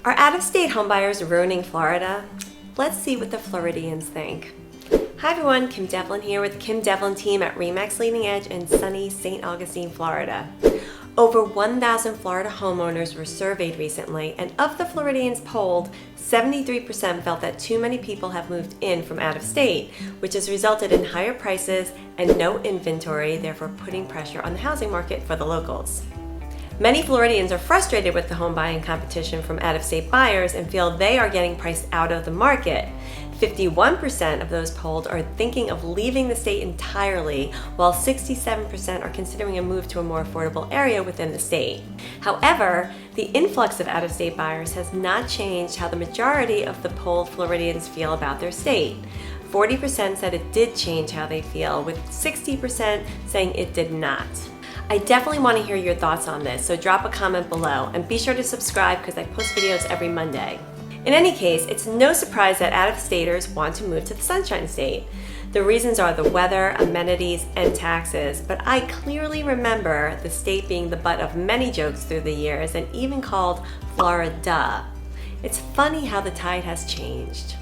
Are out-of-state homebuyers ruining Florida? Let's see what the Floridians think. Hi everyone, Kim Devlin here with the Kim Devlin team at RE/MAX Leading Edge in sunny St. Augustine, Florida. Over 1,000 Florida homeowners were surveyed recently, and of the Floridians polled, 73% felt that too many people have moved in from out of state, which has resulted in higher prices and no inventory, therefore putting pressure on the housing market for the locals. Many Floridians are frustrated with the home buying competition from out-of-state buyers and feel they are getting priced out of the market. 51% of those polled are thinking of leaving the state entirely, while 67% are considering a move to a more affordable area within the state. However, the influx of out-of-state buyers has not changed how the majority of the polled Floridians feel about their state. 40% said it did change how they feel, with 60% saying it did not. I definitely want to hear your thoughts on this, so drop a comment below and be sure to subscribe because I post videos every Monday. In any case, it's no surprise that out-of-staters want to move to the Sunshine State. The reasons are the weather, amenities, and taxes, but I clearly remember the state being the butt of many jokes through the years and even called Florida. It's funny how the tide has changed.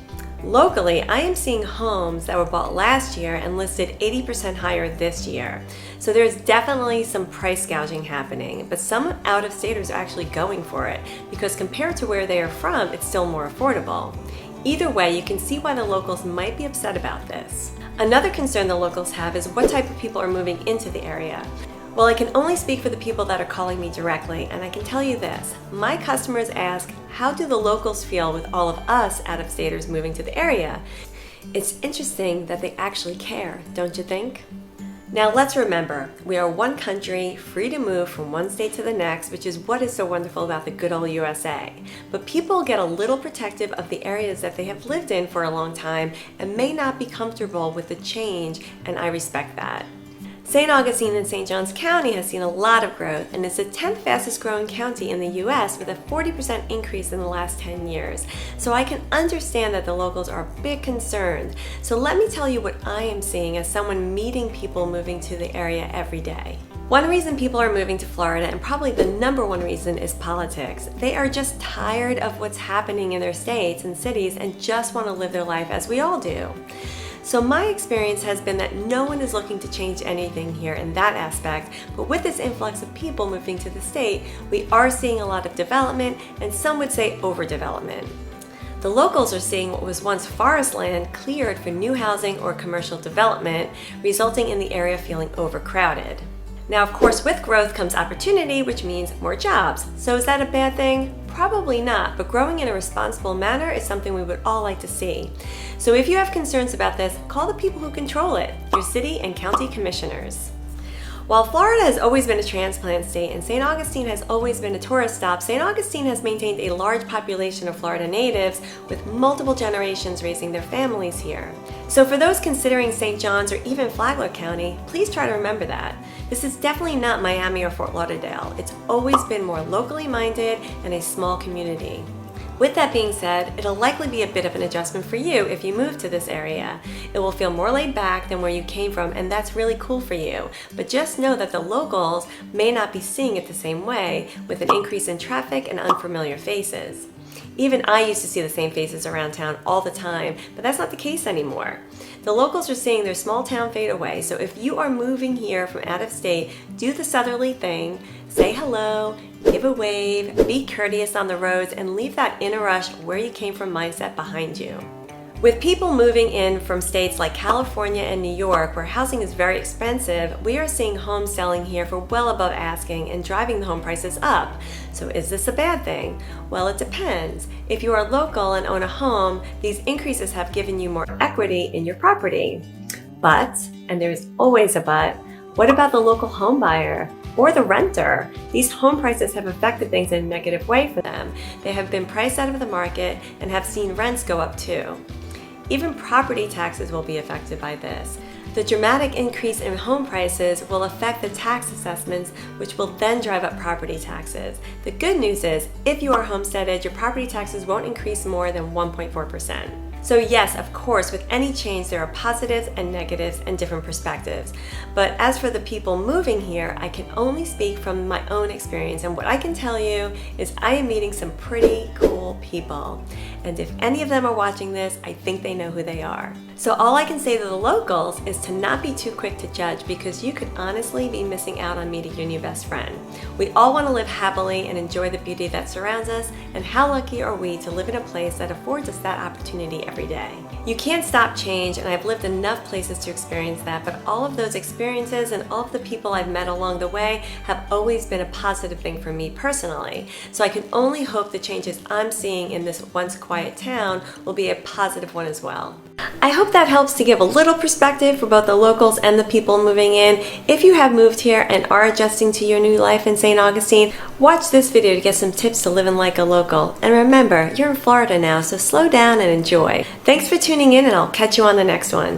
Locally, I am seeing homes that were bought last year and listed 80% higher this year. So there's definitely some price gouging happening, but some out-of-staters are actually going for it because compared to where they are from, it's still more affordable. Either way, you can see why the locals might be upset about this. Another concern the locals have is what type of people are moving into the area. Well, I can only speak for the people that are calling me directly, and I can tell you this. My customers ask, how do the locals feel with all of us out-of-staters moving to the area? It's interesting that they actually care, don't you think? Now let's remember, we are one country, free to move from one state to the next, which is what is so wonderful about the good old USA. But people get a little protective of the areas that they have lived in for a long time and may not be comfortable with the change, and I respect that. St. Augustine in St. Johns County has seen a lot of growth and is the 10th fastest growing county in the US with a 40% increase in the last 10 years. So I can understand that the locals are a bit concerned. So let me tell you what I am seeing as someone meeting people moving to the area every day. One reason people are moving to Florida, and probably the number one reason, is politics. They are just tired of what's happening in their states and cities and just want to live their life as we all do. So my experience has been that no one is looking to change anything here in that aspect, but with this influx of people moving to the state, we are seeing a lot of development, and some would say overdevelopment. The locals are seeing what was once forest land cleared for new housing or commercial development, resulting in the area feeling overcrowded. Now, of course, with growth comes opportunity, which means more jobs. So is that a bad thing? Probably not, but growing in a responsible manner is something we would all like to see. So if you have concerns about this, call the people who control it, your city and county commissioners. While Florida has always been a transplant state and St. Augustine has always been a tourist stop, St. Augustine has maintained a large population of Florida natives with multiple generations raising their families here. So for those considering St. John's or even Flagler County, please try to remember that. This is definitely not Miami or Fort Lauderdale. It's always been more locally minded and a small community. With that being said, it'll likely be a bit of an adjustment for you if you move to this area. It will feel more laid back than where you came from, and that's really cool for you. But just know that the locals may not be seeing it the same way, with an increase in traffic and unfamiliar faces. Even I used to see the same faces around town all the time, but that's not the case anymore. The locals are seeing their small town fade away, so if you are moving here from out of state, do the southerly thing, say hello, give a wave, be courteous on the roads, and leave that in a rush where you came from mindset behind you. With people moving in from states like California and New York, where housing is very expensive, we are seeing homes selling here for well above asking and driving the home prices up. So is this a bad thing? Well, it depends. If you are local and own a home, these increases have given you more equity in your property. But, and there's always a but, what about the local home buyer or the renter? These home prices have affected things in a negative way for them. They have been priced out of the market and have seen rents go up too. Even property taxes will be affected by this. The dramatic increase in home prices will affect the tax assessments, which will then drive up property taxes. The good news is, if you are homesteaded, your property taxes won't increase more than 1.4%. So yes, of course, with any change there are positives and negatives and different perspectives. But as for the people moving here, I can only speak from my own experience, and what I can tell you is I am meeting some pretty cool people. And if any of them are watching this, I think they know who they are. So all I can say to the locals is to not be too quick to judge, because you could honestly be missing out on meeting your new best friend. We all want to live happily and enjoy the beauty that surrounds us, and how lucky are we to live in a place that affords us that opportunity every day. You can't stop change, and I've lived enough places to experience that, but all of those experiences and all of the people I've met along the way have always been a positive thing for me personally. So I can only hope the changes I'm seeing in this once quiet town will be a positive one as well. I hope that helps to give a little perspective for both the locals and the people moving in. If you have moved here and are adjusting to your new life in St. Augustine, watch this video to get some tips to living like a local. And remember, you're in Florida now, so slow down and enjoy. Thanks for tuning in, and I'll catch you on the next one.